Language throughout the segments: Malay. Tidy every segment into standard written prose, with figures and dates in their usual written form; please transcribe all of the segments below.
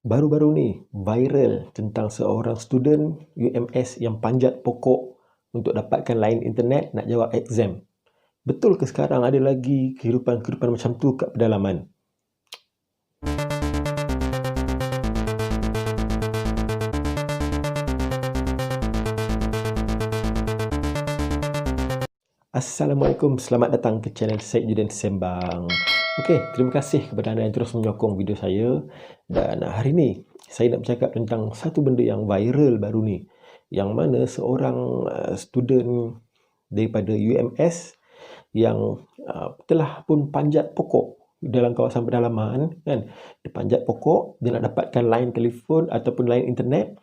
Baru-baru ni viral tentang seorang student UMS yang panjat pokok untuk dapatkan line internet nak jawab exam. Betul ke sekarang ada lagi kehidupan-kehidupan macam tu kat pedalaman? Assalamualaikum, selamat datang ke channel Syed Judan Sembang. Okey, terima kasih kepada anda yang terus menyokong video saya. Dan hari ini saya nak bercakap tentang satu benda yang viral baru ni, yang mana seorang student daripada UMS yang telah pun panjat pokok dalam kawasan pedalaman kan. Dia panjat pokok, dia nak dapatkan line telefon ataupun line internet,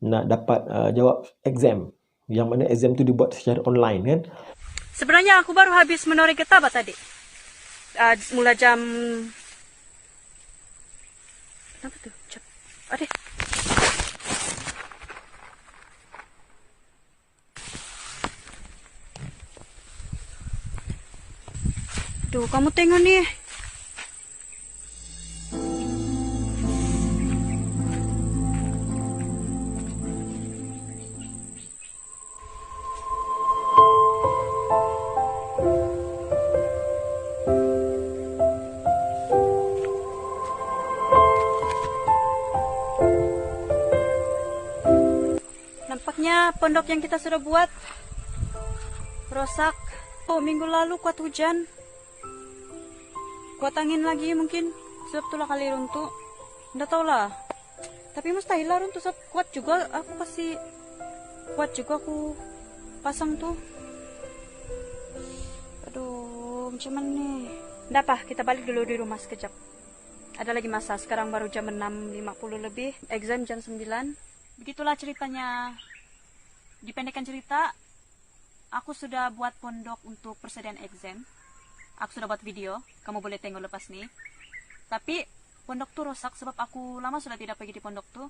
nak dapat jawab exam, yang mana exam tu dibuat secara online kan. Sebenarnya aku baru habis menoreh getah tadi. Mula jam... Kenapa tuh? Aduh. Duh, kamu tengok nih. Nampaknya pondok yang kita sudah buat rosak. Oh, minggu lalu kuat hujan, kuat angin lagi mungkin, sebab itulah kali runtuh. Nggak tahu lah, tapi mustahil lah runtuh, sebab kuat juga aku pasang tuh. Aduh, macam mana nih? Nggak apa, kita balik dulu di rumah sekejap. Ada lagi masa, sekarang baru jam 6.50 lebih, exam jam 9. Begitulah ceritanya. Dipendekkan cerita, aku sudah buat pondok untuk persediaan exam. Aku sudah buat video, kamu boleh tengok lepas nih. Tapi pondok tuh rusak sebab aku lama sudah tidak pergi di pondok tuh.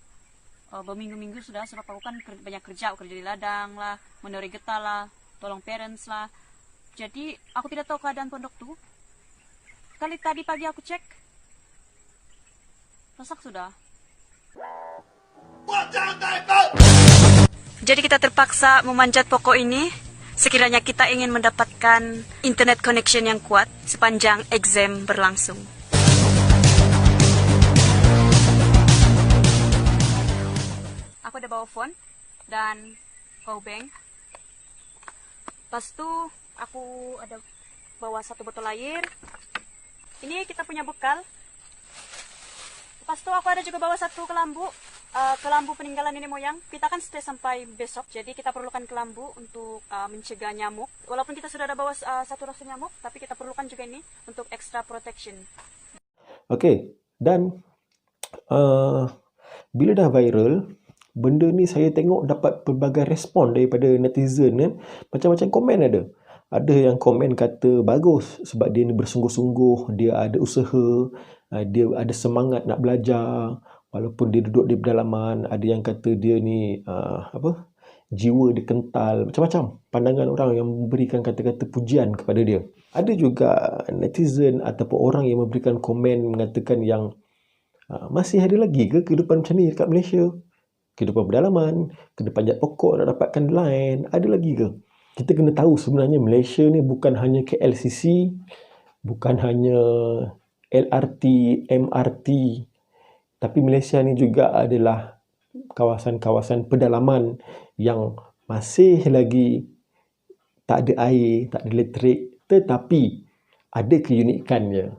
Berminggu-minggu sudah, sebab aku kan banyak kerja. Aku kerja di ladang lah, menoreh getah lah, tolong parents lah. Jadi aku tidak tahu keadaan pondok tuh. Kali tadi pagi aku cek, rusak sudah. Jadi kita terpaksa memanjat pokok ini sekiranya kita ingin mendapatkan internet connection yang kuat sepanjang exam berlangsung. Aku ada bawa phone dan power bank. Lepas itu aku ada bawa satu botol air. Ini kita punya bekal. Lepas itu aku ada juga bawa satu kelambu. Kelambu peninggalan nenek moyang. Kita kan stay sampai besok, jadi kita perlukan kelambu untuk mencegah nyamuk. Walaupun kita sudah ada bawa satu rasa nyamuk, tapi kita perlukan juga ini untuk extra protection. Okey, dan bila dah viral, benda ni saya tengok dapat pelbagai respon daripada netizen kan. Macam-macam komen ada. Ada yang komen kata bagus sebab dia ni bersungguh-sungguh, dia ada usaha, dia ada semangat nak belajar walaupun dia duduk di pedalaman. Ada yang kata dia ni jiwa dia kental, macam-macam pandangan orang yang memberikan kata-kata pujian kepada dia. Ada juga netizen ataupun orang yang memberikan komen mengatakan yang masih ada lagi ke kehidupan macam ni dekat Malaysia? Kehidupan pedalaman, kena panjat pokok nak dapatkan line, ada lagi ke? Kita kena tahu sebenarnya Malaysia ni bukan hanya KLCC, bukan hanya LRT, MRT, tapi Malaysia ni juga adalah kawasan-kawasan pedalaman yang masih lagi tak ada air, tak ada elektrik, tetapi ada keunikannya.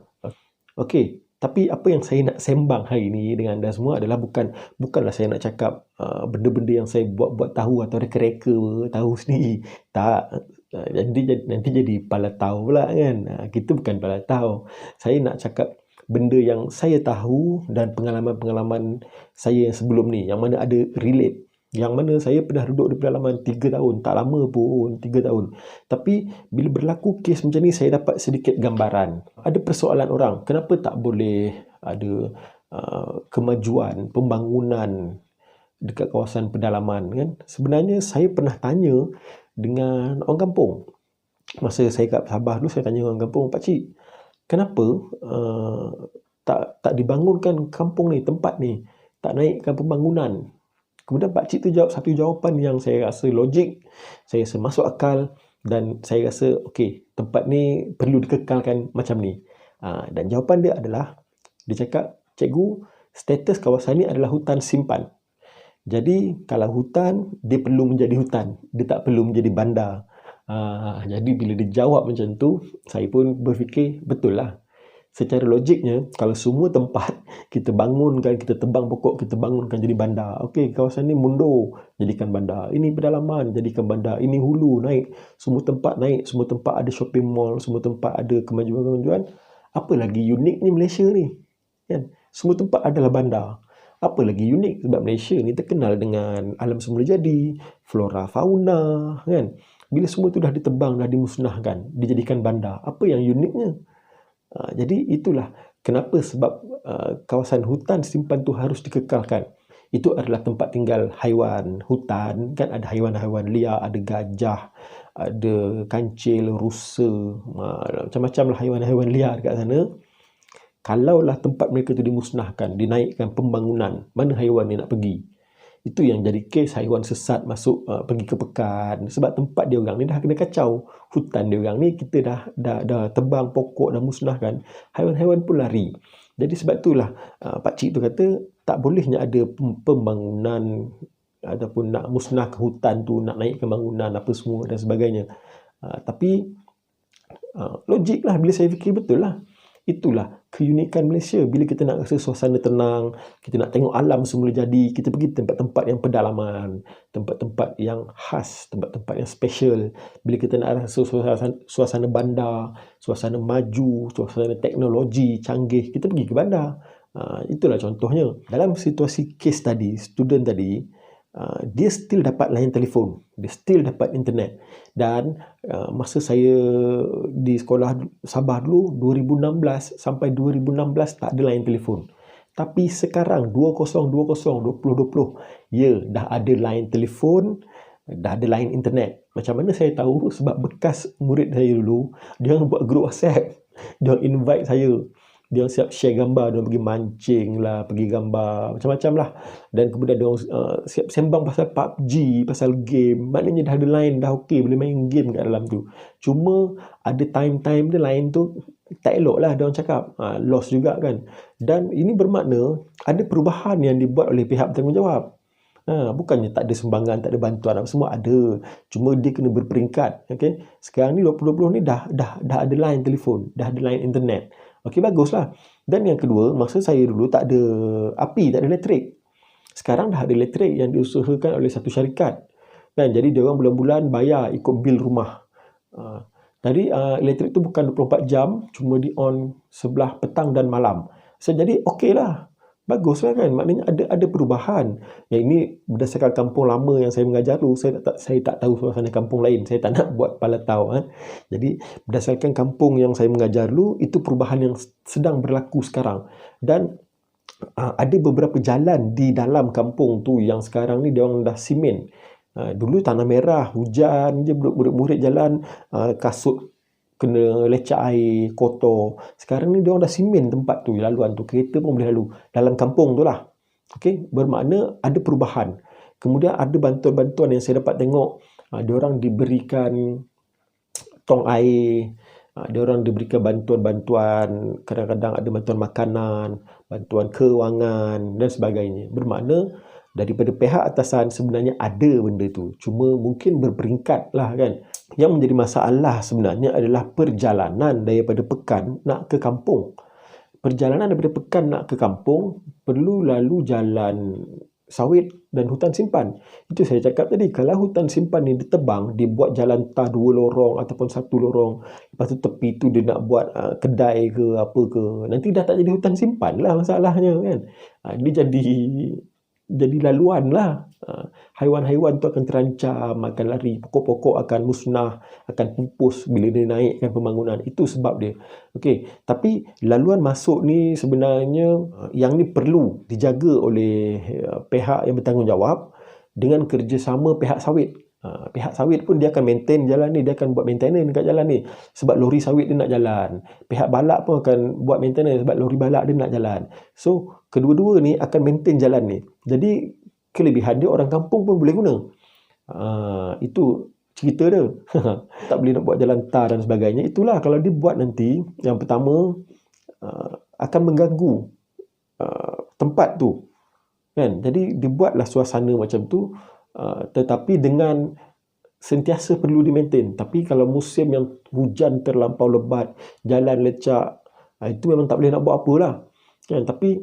Okey, tapi apa yang saya nak sembang hari ni dengan anda semua adalah bukanlah saya nak cakap benda-benda yang saya buat-buat tahu atau reka-reka tahu sendiri. Tak, nanti jadi pala tahu pula kan. Kita bukan pala tahu. Saya nak cakap benda yang saya tahu dan pengalaman-pengalaman saya yang sebelum ni, yang mana ada relate, yang mana saya pernah duduk di pedalaman 3 tahun, tak lama pun 3 tahun. Tapi bila berlaku kes macam ni, saya dapat sedikit gambaran. Ada persoalan orang, kenapa tak boleh ada kemajuan, pembangunan dekat kawasan pedalaman kan? Sebenarnya saya pernah tanya dengan orang kampung. Masa saya kat Sabah dulu, saya tanya orang kampung, pakcik, kenapa tak dibangunkan kampung ni, tempat ni? tak naikkan pembangunan. Kemudian Pak Cik tu jawab satu jawapan yang saya rasa logik, saya rasa masuk akal dan saya rasa okey, tempat ni perlu dikekalkan macam ni. Dan jawapan dia adalah, dia cakap, cikgu, status kawasan ni adalah hutan simpan. Jadi kalau hutan, dia perlu menjadi hutan, dia tak perlu menjadi bandar. Jadi bila dia jawab macam tu, saya pun berfikir betul lah. Secara logiknya, kalau semua tempat kita bangunkan, kita tebang pokok, kita bangunkan jadi bandar. Okey, kawasan ni mundur, jadikan bandar. Ini pedalaman, jadikan bandar. Ini hulu, naik. Semua tempat naik, semua tempat ada shopping mall, semua tempat ada kemajuan-kemajuan. Apa lagi uniknya Malaysia ni? Kan? Semua tempat adalah bandar. Apa lagi unik? Sebab Malaysia ni terkenal dengan alam semula jadi, flora fauna, kan? Bila semua tu dah ditebang, dah dimusnahkan, dijadikan bandar, apa yang uniknya? Jadi itulah kenapa sebab kawasan hutan simpan tu harus dikekalkan. Itu adalah tempat tinggal haiwan hutan, kan ada haiwan-haiwan liar, ada gajah, ada kancil, rusa, macam-macam lah haiwan-haiwan liar dekat sana. Kalaulah tempat mereka tu dimusnahkan, dinaikkan pembangunan, mana haiwan ni nak pergi? Itu yang jadi kes haiwan sesat masuk pergi ke pekan. Sebab tempat dia orang ni dah kena kacau. Hutan dia orang ni kita dah tebang pokok, dah musnahkan. Haiwan-haiwan pun lari. Jadi sebab itulah Pak Cik tu kata tak bolehnya ada pembangunan ataupun nak musnahkan hutan tu, nak naikkan bangunan apa semua dan sebagainya. Tapi logik lah bila saya fikir, betul lah. Itulah keunikan Malaysia. Bila kita nak rasa suasana tenang, kita nak tengok alam semula jadi, kita pergi tempat-tempat yang pedalaman, tempat-tempat yang khas, tempat-tempat yang special. Bila kita nak rasa suasana bandar, suasana maju, suasana teknologi canggih, kita pergi ke bandar. Itulah contohnya. Dalam situasi kes tadi, student tadi, dia still dapat layan telefon, dia still dapat internet. Dan masa saya di sekolah Sabah dulu, 2016 sampai 2016 tak ada layan telefon. Tapi sekarang 2020, ya, dah ada layan telefon, dah ada layan internet. Macam mana saya tahu? Sebab bekas murid saya dulu, dia orang buat grup WhatsApp, dia orang invite saya, dia orang siap share gambar, dia orang pergi mancing lah, pergi gambar, macam-macam lah. Dan kemudian dia orang siap sembang pasal PUBG, pasal game. Maknanya dah ada line, dah okey, boleh main game kat dalam tu. Cuma ada time-time dia line tu tak elok lah, dia orang cakap. Lost juga kan. Dan ini bermakna ada perubahan yang dibuat oleh pihak bertanggungjawab. Bukannya tak ada sumbangan, tak ada bantuan, apa semua ada. Cuma dia kena berperingkat. Okay? Sekarang ni 2020 ni dah ada line telefon, dah ada line internet. Okey, baguslah. Dan yang kedua, masa saya dulu tak ada api, tak ada elektrik. Sekarang dah ada elektrik yang diusahakan oleh satu syarikat. Kan? Jadi dia orang bulan-bulan bayar ikut bil rumah. Jadi elektrik tu bukan 24 jam, cuma di on sebelah petang dan malam. Jadi okey lah. Bagus lah kan? Maknanya ada perubahan. Yang ini berdasarkan kampung lama yang saya mengajar dulu. Saya tak tahu suasana kampung lain. Saya tak nak buat palatau. Jadi berdasarkan kampung yang saya mengajar dulu, itu perubahan yang sedang berlaku sekarang. Dan ada beberapa jalan di dalam kampung tu yang sekarang ni dia orang dah simen. Dulu tanah merah, hujan je, murid-murid jalan, kasut kena lecak air, kotor. Sekarang ni dia orang dah simen tempat tu, laluan tu, kereta pun boleh lalu dalam kampung tu lah. Okey, bermakna ada perubahan. Kemudian ada bantuan-bantuan yang saya dapat tengok. Dia orang diberikan tong air, dia orang diberikan bantuan-bantuan, kadang-kadang ada bantuan makanan, bantuan kewangan dan sebagainya. Bermakna daripada pihak atasan sebenarnya ada benda tu, cuma mungkin berperingkat lah kan. Yang menjadi masalah sebenarnya adalah perjalanan daripada pekan nak ke kampung. Perjalanan daripada pekan nak ke kampung perlu lalu jalan sawit dan hutan simpan. Itu saya cakap tadi, kalau hutan simpan ni ditebang, dibuat jalan tar 2 lorong ataupun 1 lorong, lepas tu tepi tu dia nak buat kedai ke apa ke, nanti dah tak jadi hutan simpan lah masalahnya kan. Dia jadi laluan lah. Haiwan-haiwan tu akan terancam, akan lari, pokok-pokok akan musnah, akan pupus bila dia naikkan pembangunan. Itu sebab dia. Okey, tapi laluan masuk ni sebenarnya yang ni perlu dijaga oleh pihak yang bertanggungjawab dengan kerjasama pihak sawit. Pihak sawit pun dia akan maintain jalan ni, dia akan buat maintenance dekat jalan ni sebab lori sawit dia nak jalan. Pihak balak pun akan buat maintenance sebab lori balak dia nak jalan. So kedua-dua ni akan maintain jalan ni. Jadi kelebihan dia orang kampung pun boleh guna. Itu cerita dia. Tak boleh nak buat jalan tar dan sebagainya. Itulah kalau dia buat nanti, yang pertama akan mengganggu tempat tu, kan? Jadi dibuatlah suasana macam tu, tetapi dengan sentiasa perlu di-maintain. Tapi kalau musim yang hujan terlampau lebat, jalan lecak, itu memang tak boleh nak buat apalah, kan? Tapi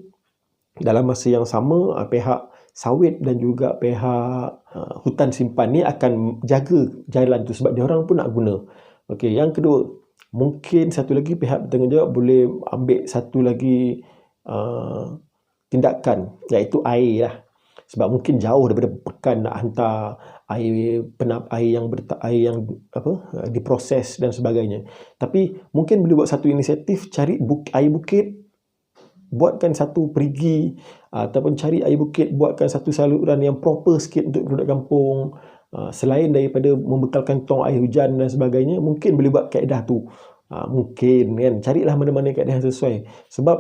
dalam masa yang sama, pihak sawit dan juga pihak hutan simpan ni akan jaga jalan tu sebab dia orang pun nak guna. Okey, yang kedua, mungkin satu lagi pihak bertanggungjawab boleh ambil satu lagi tindakan, iaitu air lah. Sebab mungkin jauh daripada pekan nak hantar air yang diproses dan sebagainya. Tapi mungkin boleh buat satu inisiatif, cari air bukit, buatkan satu perigi, ataupun cari air bukit, buatkan satu saluran yang proper sikit untuk penduduk kampung. Selain daripada membekalkan tong air hujan dan sebagainya, mungkin boleh buat kaedah tu. Mungkin kan, carilah mana-mana kaedah yang sesuai. Sebab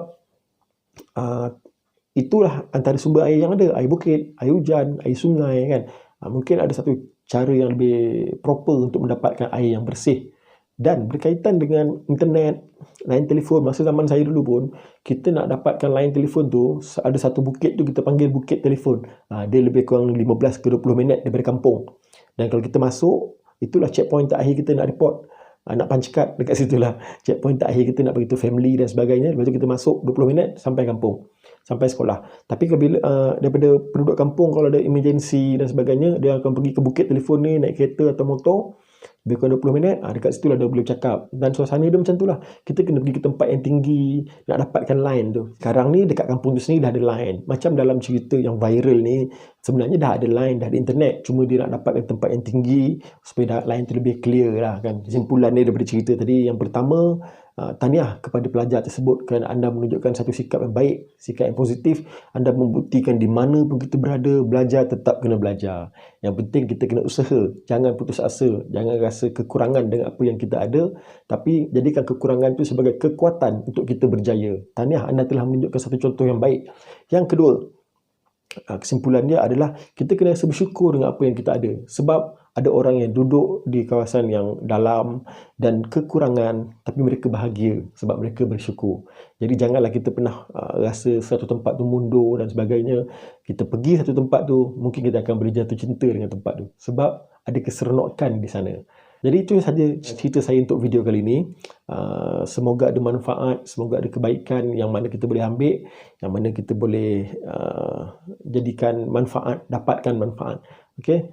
itulah antara sumber air yang ada, air bukit, air hujan, air sungai, kan. Mungkin ada satu cara yang lebih proper untuk mendapatkan air yang bersih. Dan berkaitan dengan internet, line telefon, masa zaman saya dulu pun, kita nak dapatkan line telefon tu, ada satu bukit tu kita panggil bukit telefon. Dia lebih kurang 15 ke 20 minit daripada kampung. Dan kalau kita masuk, itulah checkpoint terakhir kita nak report, nak punch card dekat situ lah. Checkpoint terakhir kita nak beritahu family dan sebagainya. Lepas tu kita masuk 20 minit sampai kampung, sampai sekolah. Tapi bila daripada penduduk kampung, kalau ada emergency dan sebagainya, dia akan pergi ke bukit telefon ni, naik kereta atau motor, lebih kurang 20 minit, dekat situ lah dia boleh cakap. Dan suasana dia macam tu lah. Kita kena pergi ke tempat yang tinggi nak dapatkan line tu. Sekarang ni dekat kampung tu sendiri dah ada line. Macam dalam cerita yang viral ni, sebenarnya dah ada line, dah ada internet. Cuma dia nak dapatkan tempat yang tinggi supaya line tu lebih clear lah, kan. Kesimpulan dia daripada cerita tadi, yang pertama, tahniah kepada pelajar tersebut kerana anda menunjukkan satu sikap yang baik, sikap yang positif. Anda membuktikan di mana pun kita berada, belajar tetap kena belajar. Yang penting kita kena usaha, jangan putus asa, jangan rasa kekurangan dengan apa yang kita ada, tapi jadikan kekurangan itu sebagai kekuatan untuk kita berjaya. Tahniah, anda telah menunjukkan satu contoh yang baik. Yang kedua, kesimpulan dia adalah kita kena rasa bersyukur dengan apa yang kita ada. Sebab ada orang yang duduk di kawasan yang dalam dan kekurangan, tapi mereka bahagia sebab mereka bersyukur. Jadi janganlah kita pernah rasa satu tempat tu mundur dan sebagainya. Kita pergi satu tempat tu, mungkin kita akan boleh jatuh cinta dengan tempat tu sebab ada keseronokan di sana. Jadi itu saja cerita saya untuk video kali ini. Semoga ada manfaat, semoga ada kebaikan yang mana kita boleh ambil, yang mana kita boleh jadikan manfaat, dapatkan manfaat. Okey.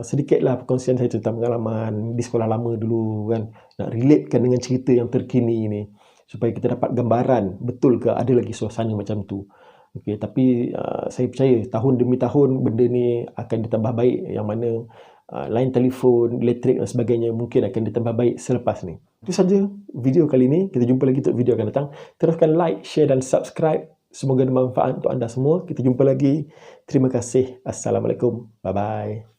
Sedikitlah perkongsian saya tentang pengalaman di sekolah lama dulu, kan. Nak relatekan dengan cerita yang terkini ni supaya kita dapat gambaran betul ke ada lagi suasana macam tu. Okey, tapi saya percaya tahun demi tahun benda ni akan ditambah baik, yang mana line telefon, elektrik dan sebagainya mungkin akan ditambah baik selepas ni. Itu saja video kali ini. Kita jumpa lagi untuk video akan datang. Teruskan like, share dan subscribe. Semoga ada manfaat untuk anda semua. Kita jumpa lagi. Terima kasih. Assalamualaikum. Bye-bye.